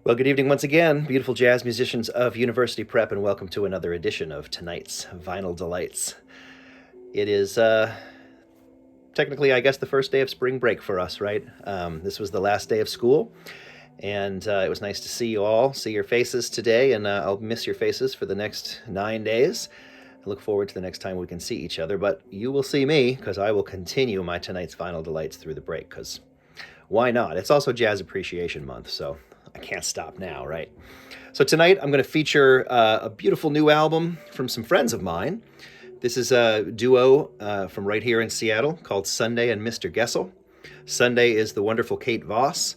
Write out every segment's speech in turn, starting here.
Well, good evening once again, beautiful jazz musicians of University Prep, and welcome to another edition of tonight's Vinyl Delights. It is technically, I guess, the first day of spring break for us, right? This was the last day of school, and it was nice to see you all, see your faces today, and I'll miss your faces for the next 9 days. I look forward to the next time we can see each other, but you will see me, because I will continue my tonight's Vinyl Delights through the break, because why not? It's also Jazz Appreciation Month, so I can't stop now, right? So tonight I'm going to feature a beautiful new album from some friends of mine. This is a duo from right here in Seattle called Sundae and Mr. Goessl. Sundae is the wonderful Kate Voss,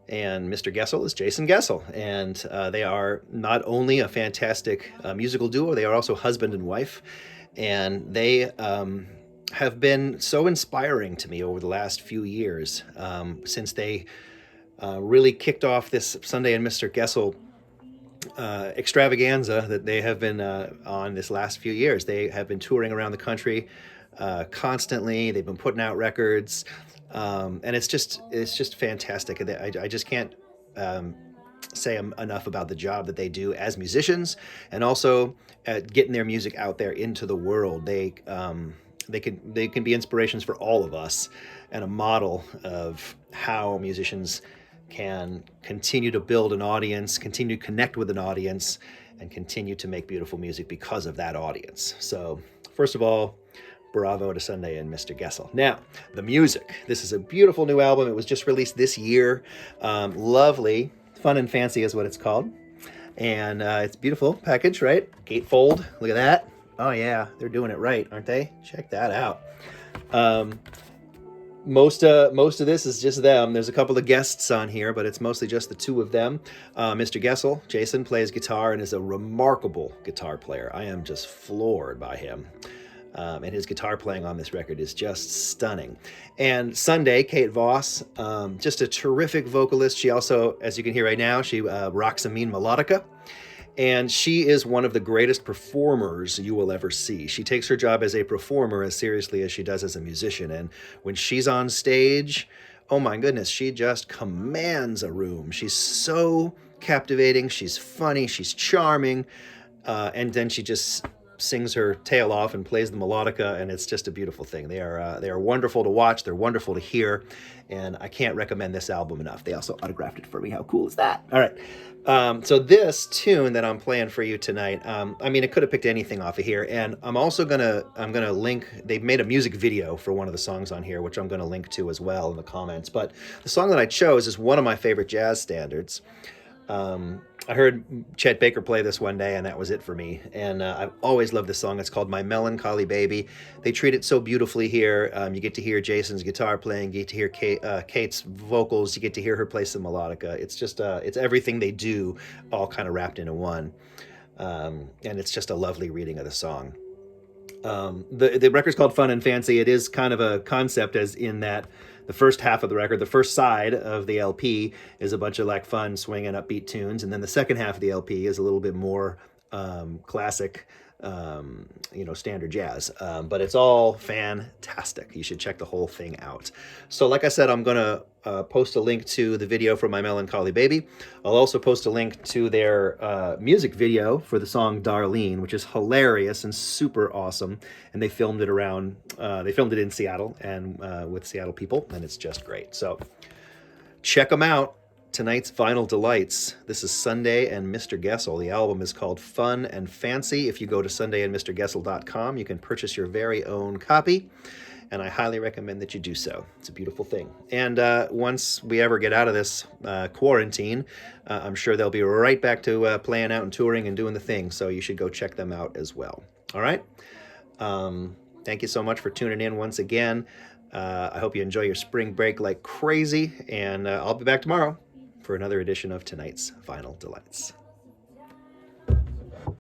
and Mr. Goessl is Jason Goessl. And they are not only a fantastic musical duo, they are also husband and wife. And they have been so inspiring to me over the last few years since they really kicked off this Sundae and Mr. Goessl extravaganza that they have been on this last few years. They have been touring around the country constantly. They've been putting out records, and it's just fantastic. I just can't say enough about the job that they do as musicians, and also at getting their music out there into the world. They can be inspirations for all of us, and a model of how musicians can continue to build an audience, continue to connect with an audience, and continue to make beautiful music because of that audience. So first of all, bravo to Sundae and Mr. Goessl. Now, the music. This is a beautiful new album. It was just released this year. Lovely. Fun and Fancy is what it's called. And it's a beautiful package, right? Gatefold. Look at that. Oh yeah, they're doing it right, aren't they? Check that out. Most of this is just them. There's a couple of guests on here, but it's mostly just the two of them. Mr. Goessl, Jason, plays guitar and is a remarkable guitar player. I am just floored by him. And his guitar playing on this record is just stunning. And Sundae, Kate Voss, just a terrific vocalist. She also, as you can hear right now, she rocks a mean melodica. And she is one of the greatest performers you will ever see. She takes her job as a performer as seriously as she does as a musician. And when she's on stage, oh my goodness, she just commands a room. She's so captivating. She's funny. She's charming. And then she just sings her tail off and plays the melodica, and it's just a beautiful thing. They are wonderful to watch. They're wonderful to hear, and I can't recommend this album enough. They also autographed it for me. How cool is that? All right. So this tune that I'm playing for you tonight, I mean, it could have picked anything off of here, and I'm gonna link. They've made a music video for one of the songs on here, which I'm gonna link to as well in the comments. But the song that I chose is one of my favorite jazz standards. I heard Chet Baker play this one day, and that was it for me. And I've always loved this song. It's called My Melancholy Baby. They treat it so beautifully here. You get to hear Jason's guitar playing. You get to hear Kate's vocals. You get to hear her play some melodica. It's just, it's everything they do all kind of wrapped into one. And it's just a lovely reading of the song. The record's called Fun and Fancy. It is kind of a concept, as in that the first half of the record, the first side of the LP, is a bunch of like fun, swinging, upbeat tunes, and then the second half of the LP is a little bit more classic, standard jazz. But it's all fantastic. You should check the whole thing out. So like I said, I'm going to post a link to the video for My Melancholy Baby. I'll also post a link to their music video for the song Darlene, which is hilarious and super awesome. And they filmed it in Seattle and with Seattle people, and it's just great. So check them out. Tonight's Vinyl Delights. This is Sundae and Mr. Goessl. The album is called Fun and Fancy. If you go to sundaeandmrgoessl.com, you can purchase your very own copy, and I highly recommend that you do so. It's a beautiful thing. And once we ever get out of this quarantine, I'm sure they'll be right back to playing out and touring and doing the thing, so you should go check them out as well. All right? Thank you so much for tuning in once again. I hope you enjoy your spring break like crazy, and I'll be back tomorrow for another edition of tonight's Vinyl Delights.